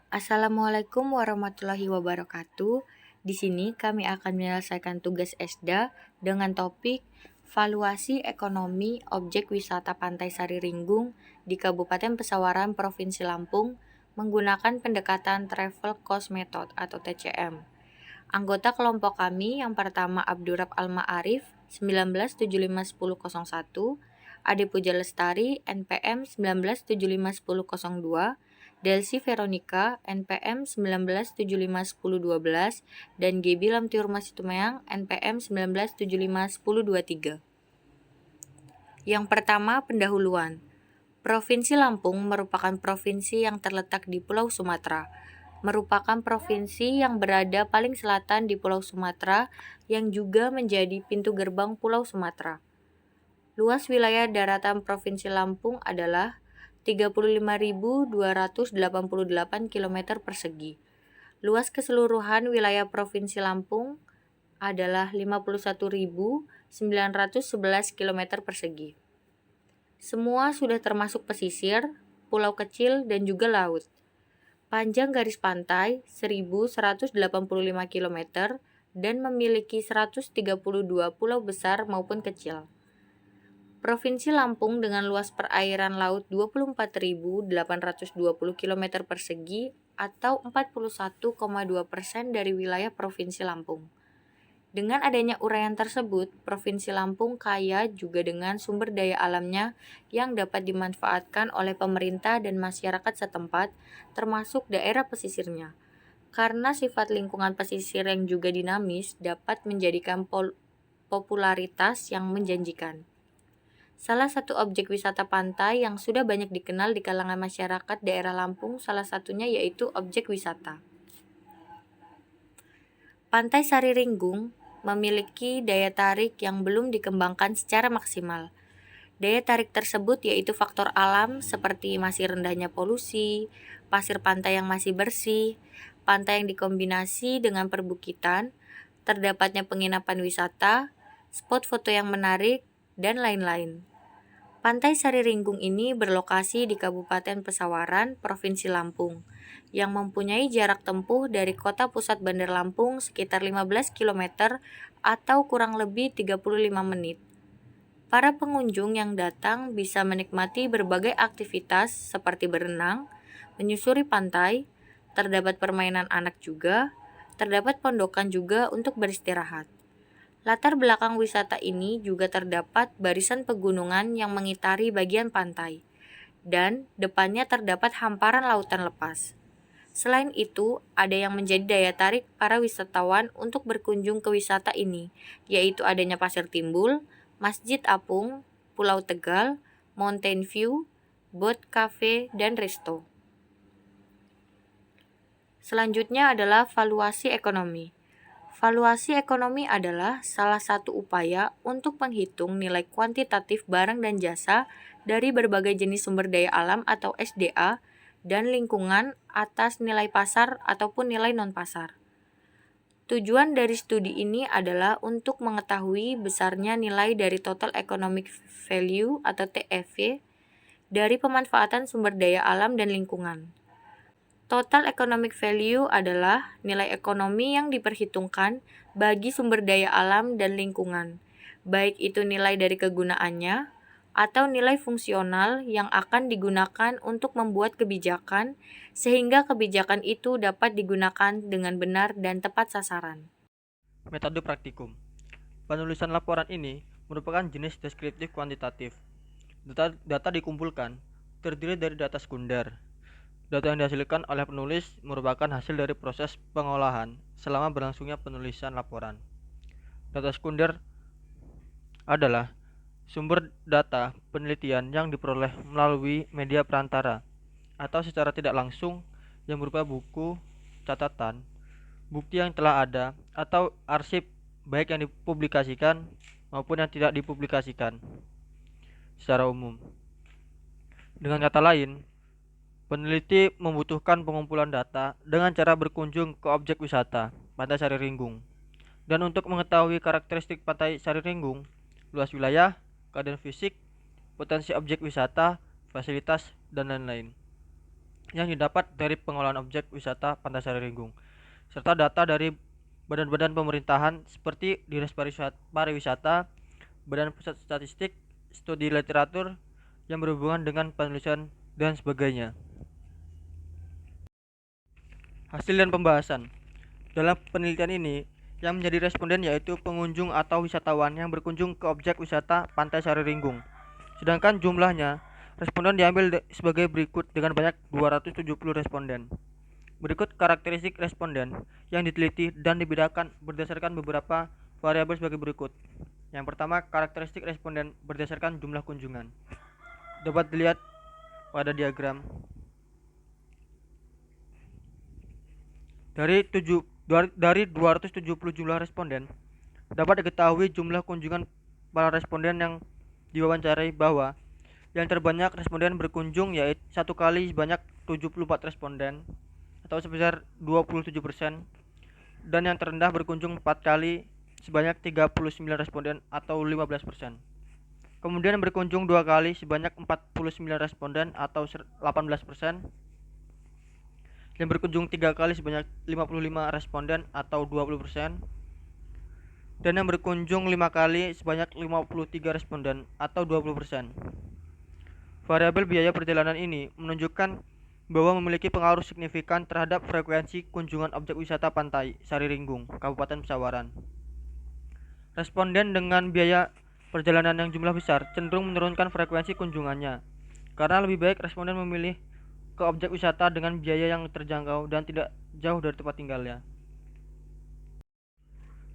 Assalamualaikum warahmatullahi wabarakatuh. Di sini kami akan menyelesaikan tugas ESDA dengan topik Valuasi Ekonomi Objek Wisata Pantai Sari Ringgung di Kabupaten Pesawaran, Provinsi Lampung menggunakan pendekatan Travel Cost Method atau TCM. Anggota kelompok kami yang pertama Abdurrab Al-Ma'arif 19751001, Ade Puja Lestari NPM 19751002, Delsi Veronica NPM 19751012, dan Gebi Lamtiur Masitumayang NPM 19751023. Yang pertama, pendahuluan. Provinsi Lampung merupakan provinsi yang terletak di Pulau Sumatera. Merupakan provinsi yang berada paling selatan di Pulau Sumatera yang juga menjadi pintu gerbang Pulau Sumatera. Luas wilayah daratan Provinsi Lampung adalah 35.288 km persegi. Luas keseluruhan wilayah Provinsi Lampung adalah 51.911 km persegi. Semua sudah termasuk pesisir, pulau kecil, dan juga laut. Panjang garis pantai 1.185 km dan memiliki 132 pulau besar maupun kecil. Provinsi Lampung dengan luas perairan laut 24.820 km persegi atau 41,2% dari wilayah Provinsi Lampung. Dengan adanya uraian tersebut, Provinsi Lampung kaya juga dengan sumber daya alamnya yang dapat dimanfaatkan oleh pemerintah dan masyarakat setempat, termasuk daerah pesisirnya. Karena sifat lingkungan pesisir yang juga dinamis dapat menjadikan popularitas yang menjanjikan. Salah satu objek wisata pantai yang sudah banyak dikenal di kalangan masyarakat daerah Lampung salah satunya yaitu objek wisata. Pantai Sari Ringgung memiliki daya tarik yang belum dikembangkan secara maksimal. Daya tarik tersebut yaitu faktor alam seperti masih rendahnya polusi, pasir pantai yang masih bersih, pantai yang dikombinasi dengan perbukitan, terdapatnya penginapan wisata, spot foto yang menarik, dan lain-lain. Pantai Sari Ringgung ini berlokasi di Kabupaten Pesawaran, Provinsi Lampung, yang mempunyai jarak tempuh dari kota pusat Bandar Lampung sekitar 15 km atau kurang lebih 35 menit. Para pengunjung yang datang bisa menikmati berbagai aktivitas seperti berenang, menyusuri pantai, terdapat permainan anak juga, terdapat pondokan juga untuk beristirahat. Latar belakang wisata ini juga terdapat barisan pegunungan yang mengitari bagian pantai, dan depannya terdapat hamparan lautan lepas. Selain itu, ada yang menjadi daya tarik para wisatawan untuk berkunjung ke wisata ini, yaitu adanya pasir timbul, Masjid Apung, Pulau Tegal, Mountain View, Boat Cafe, dan resto. Selanjutnya adalah valuasi ekonomi. Valuasi ekonomi adalah salah satu upaya untuk menghitung nilai kuantitatif barang dan jasa dari berbagai jenis sumber daya alam atau SDA dan lingkungan atas nilai pasar ataupun nilai non-pasar. Tujuan dari studi ini adalah untuk mengetahui besarnya nilai dari Total Economic Value atau TEV dari pemanfaatan sumber daya alam dan lingkungan. Total Economic Value adalah nilai ekonomi yang diperhitungkan bagi sumber daya alam dan lingkungan, baik itu nilai dari kegunaannya atau nilai fungsional yang akan digunakan untuk membuat kebijakan sehingga kebijakan itu dapat digunakan dengan benar dan tepat sasaran. Metode praktikum. Penulisan laporan ini merupakan jenis deskriptif kuantitatif. Data dikumpulkan terdiri dari data sekunder. Data yang dihasilkan oleh penulis merupakan hasil dari proses pengolahan selama berlangsungnya penulisan laporan. Data sekunder adalah sumber data penelitian yang diperoleh melalui media perantara atau secara tidak langsung yang berupa buku, catatan, bukti yang telah ada, atau arsip baik yang dipublikasikan maupun yang tidak dipublikasikan secara umum. Dengan kata lain, peneliti membutuhkan pengumpulan data dengan cara berkunjung ke objek wisata Pantai Sari Ringgung. Dan untuk mengetahui karakteristik Pantai Sari Ringgung, luas wilayah, keadaan fisik, potensi objek wisata, fasilitas, dan lain-lain. yang didapat dari pengelolaan objek wisata Pantai Sarirenggung, serta data dari badan-badan pemerintahan seperti Dinas Pariwisata, Badan Pusat Statistik, studi literatur yang berhubungan dengan penulisan, dan sebagainya. Hasil dan pembahasan. Dalam penelitian ini, yang menjadi responden yaitu pengunjung atau wisatawan yang berkunjung ke objek wisata Pantai Sarirenggung. Sedangkan jumlahnya, responden diambil sebagai berikut dengan banyak 270 responden. Berikut karakteristik responden yang diteliti dan dibedakan berdasarkan beberapa variabel sebagai berikut. Yang pertama, karakteristik responden berdasarkan jumlah kunjungan. Dapat dilihat pada diagram. Dari 270 jumlah responden, dapat diketahui jumlah kunjungan para responden yang diwawancarai bahwa yang terbanyak responden berkunjung yaitu satu kali sebanyak 74 responden atau sebesar 27%, dan yang terendah berkunjung 4 kali sebanyak 39 responden atau 15%. Kemudian berkunjung 2 kali sebanyak 49 responden atau 18%, dan berkunjung 3 kali sebanyak 55 responden atau 20%, dan yang berkunjung 5 kali sebanyak 53 responden atau 20%. Variabel biaya perjalanan ini menunjukkan bahwa memiliki pengaruh signifikan terhadap frekuensi kunjungan objek wisata Pantai Sarirenggung, Kabupaten Pesawaran. Responden dengan biaya perjalanan yang jumlah besar cenderung menurunkan frekuensi kunjungannya, karena lebih baik responden memilih ke objek wisata dengan biaya yang terjangkau dan tidak jauh dari tempat tinggalnya.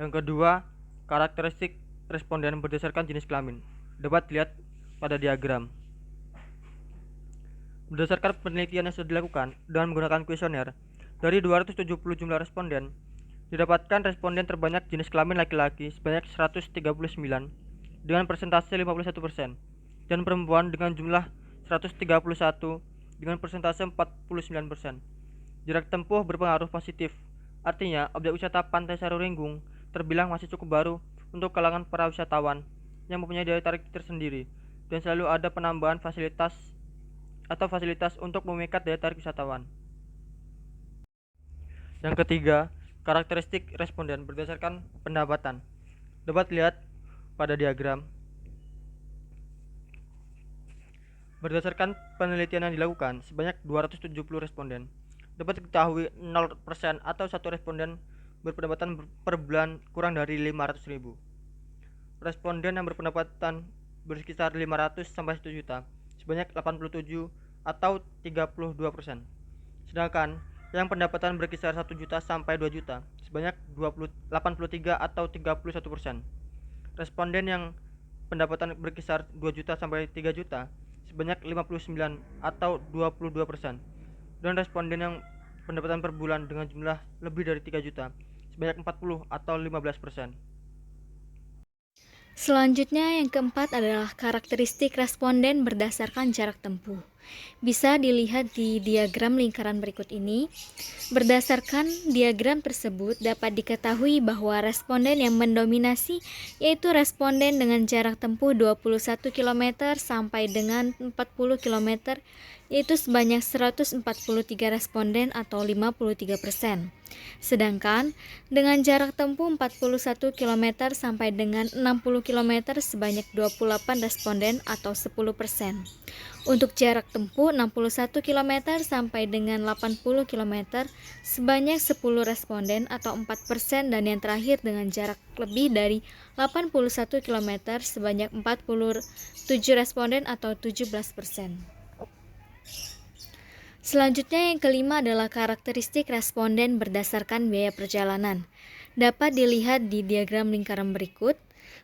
Yang kedua, karakteristik responden berdasarkan jenis kelamin. Dapat dilihat pada diagram. Berdasarkan penelitian yang sudah dilakukan dengan menggunakan kuesioner, dari 270 jumlah responden, didapatkan responden terbanyak jenis kelamin laki-laki sebanyak 139 dengan persentase 51%, dan perempuan dengan jumlah 131 dengan persentase 49%. Jarak tempuh berpengaruh positif, artinya objek wisata Pantai Sarirenggung terbilang masih cukup baru untuk kalangan para wisatawan yang mempunyai daya tarik tersendiri, dan selalu ada penambahan fasilitas untuk memikat daya tarik wisatawan. Yang ketiga, karakteristik responden berdasarkan pendapatan. Dapat lihat pada diagram. Berdasarkan penelitian yang dilakukan, sebanyak 270 responden, dapat diketahui 0% atau satu responden berpendapatan per bulan kurang dari 500.000. Responden yang berpendapatan berkisar 500 sampai 1 juta, sebanyak 87 atau 32%. Sedangkan yang pendapatan berkisar 1 juta sampai 2 juta, sebanyak 83 atau 31%. Responden yang pendapatan berkisar 2 juta sampai 3 juta, sebanyak 59 atau 22%. Dan responden yang pendapatan per bulan dengan jumlah lebih dari 3 juta, sebanyak 40 atau 15%. Selanjutnya yang keempat adalah karakteristik responden berdasarkan jarak tempuh. Bisa dilihat di diagram lingkaran berikut ini. Berdasarkan diagram tersebut dapat diketahui bahwa responden yang mendominasi yaitu responden dengan jarak tempuh 21 km sampai dengan 40 km, yaitu sebanyak 143 responden atau 53%. Sedangkan dengan jarak tempuh 41 km sampai dengan 60 km sebanyak 28 responden atau 10%. Untuk jarak tempuh 61 km sampai dengan 80 km sebanyak 10 responden atau 4%, dan yang terakhir dengan jarak lebih dari 81 km sebanyak 47 responden atau 17%. Selanjutnya yang kelima adalah karakteristik responden berdasarkan biaya perjalanan. Dapat dilihat di diagram lingkaran berikut.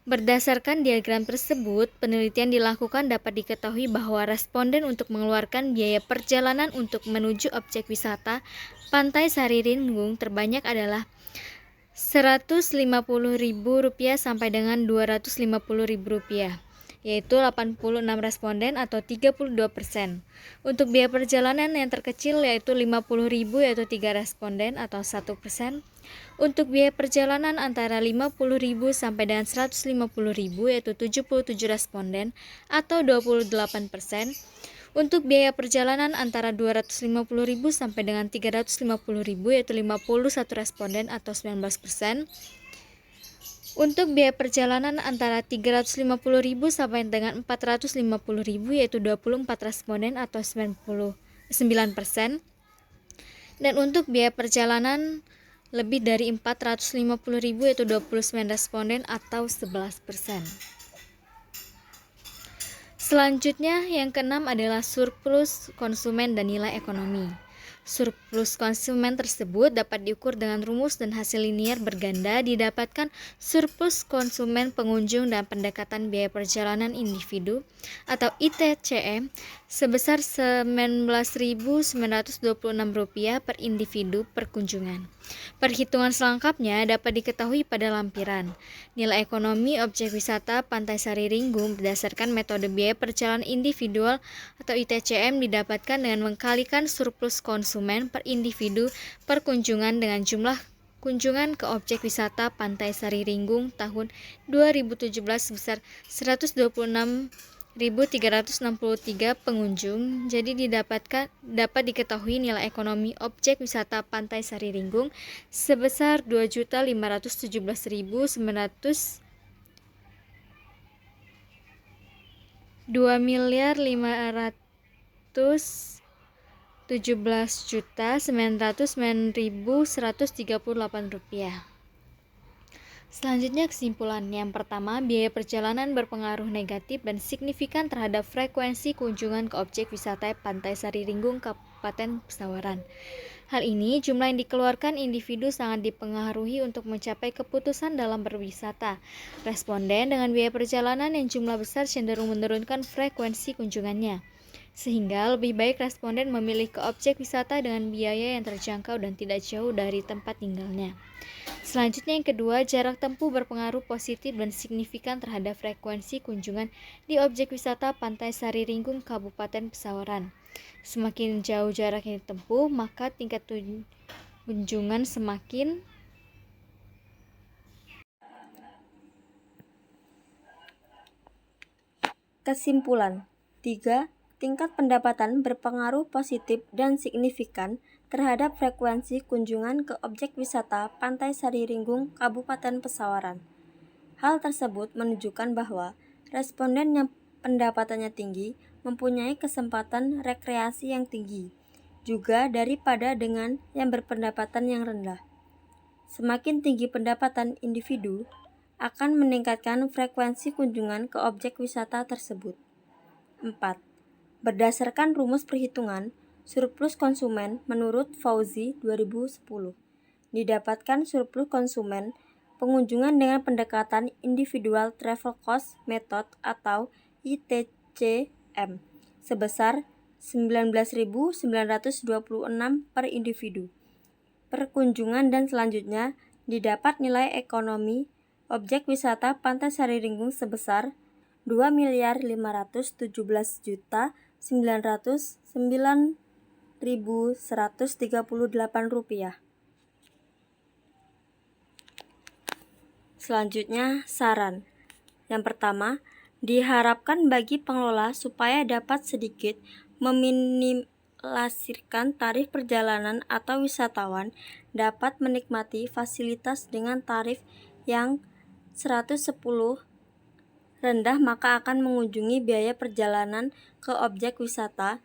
Berdasarkan diagram tersebut, penelitian dilakukan dapat diketahui bahwa responden untuk mengeluarkan biaya perjalanan untuk menuju objek wisata Pantai Sarirenggung terbanyak adalah Rp150.000 sampai dengan Rp250.000, yaitu 86 responden atau 32%. Untuk biaya perjalanan yang terkecil yaitu 50.000 yaitu 3 responden atau 1%. Untuk biaya perjalanan antara 50.000 sampai dengan 150.000 yaitu 77 responden atau 28%. Untuk biaya perjalanan antara 250.000 sampai dengan 350.000 yaitu 51 responden atau 19%. Untuk biaya perjalanan antara 350.000 sampai dengan 450.000 yaitu 24 responden atau 99%. Dan untuk biaya perjalanan lebih dari 450.000 yaitu 29 responden atau 11%. Selanjutnya yang keenam adalah surplus konsumen dan nilai ekonomi. Surplus konsumen tersebut dapat diukur dengan rumus dan hasil linier berganda didapatkan surplus konsumen pengunjung dan pendekatan biaya perjalanan individu atau ITCM sebesar Rp19.926 per individu per kunjungan. Perhitungan selengkapnya dapat diketahui pada lampiran. Nilai ekonomi objek wisata Pantai Sari Ringgung berdasarkan metode biaya perjalanan individual atau ITCM didapatkan dengan mengkalikan surplus konsumen per individu per kunjungan dengan jumlah kunjungan ke objek wisata Pantai Sari Ringgung tahun 2017 sebesar 126.363 pengunjung. Jadi dapat diketahui nilai ekonomi objek wisata Pantai Sari Ringgung sebesar 2.517.909.138 rupiah. Selanjutnya kesimpulan. Yang pertama, biaya perjalanan berpengaruh negatif dan signifikan terhadap frekuensi kunjungan ke objek wisata Pantai Sari Ringgung Kabupaten Pesawaran. Hal ini jumlah yang dikeluarkan individu sangat dipengaruhi untuk mencapai keputusan dalam berwisata. Responden dengan biaya perjalanan yang jumlah besar cenderung menurunkan frekuensi kunjungannya. Sehingga lebih baik responden memilih ke objek wisata dengan biaya yang terjangkau dan tidak jauh dari tempat tinggalnya. Selanjutnya yang kedua, jarak tempuh berpengaruh positif dan signifikan terhadap frekuensi kunjungan di objek wisata Pantai Sari Ringgung Kabupaten Pesawaran. Semakin jauh jarak yang ditempuh, maka tingkat kunjungan semakin Kesimpulan 3. Tingkat pendapatan berpengaruh positif dan signifikan terhadap frekuensi kunjungan ke objek wisata Pantai Sari Ringgung Kabupaten Pesawaran. Hal tersebut menunjukkan bahwa responden yang pendapatannya tinggi mempunyai kesempatan rekreasi yang tinggi, juga daripada dengan yang berpendapatan yang rendah. Semakin tinggi pendapatan individu, akan meningkatkan frekuensi kunjungan ke objek wisata tersebut. 4. Berdasarkan rumus perhitungan, surplus konsumen menurut Fauzi 2010, didapatkan surplus konsumen pengunjungan dengan pendekatan individual travel cost method atau ITCM sebesar 19.926 per individu per kunjungan dan selanjutnya didapat nilai ekonomi objek wisata Pantai Sari Ringgung sebesar Rp2.517.909.138. Selanjutnya, saran. Yang pertama, diharapkan bagi pengelola supaya dapat sedikit meminimalisirkan tarif perjalanan atau wisatawan dapat menikmati fasilitas dengan tarif yang 110 rendah maka akan mengunjungi biaya perjalanan ke objek wisata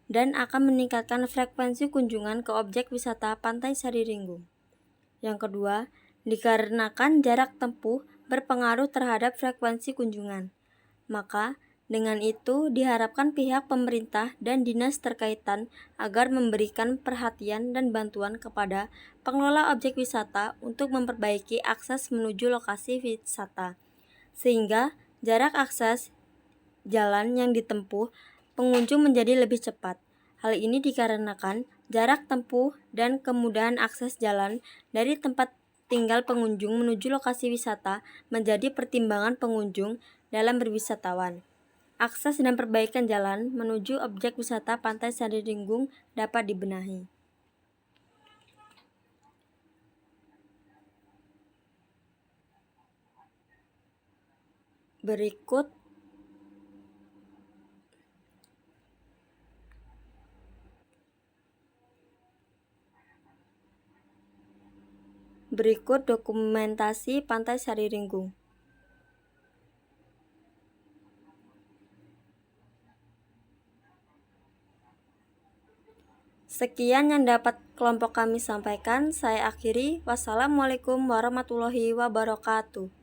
dan akan meningkatkan frekuensi kunjungan ke objek wisata Pantai Sari Ringgung. Yang kedua, dikarenakan jarak tempuh berpengaruh terhadap frekuensi kunjungan, maka dengan itu diharapkan pihak pemerintah dan dinas terkaitan agar memberikan perhatian dan bantuan kepada pengelola objek wisata untuk memperbaiki akses menuju lokasi wisata, sehingga jarak akses jalan yang ditempuh pengunjung menjadi lebih cepat. Hal ini dikarenakan jarak tempuh dan kemudahan akses jalan dari tempat tinggal pengunjung menuju lokasi wisata menjadi pertimbangan pengunjung dalam berwisatawan. Akses dan perbaikan jalan menuju objek wisata Pantai Sari Ringgung dapat dibenahi. Berikut Berikut dokumentasi Pantai Sariringgung. Sekian yang dapat kelompok kami sampaikan. Saya akhiri. Wassalamualaikum warahmatullahi wabarakatuh.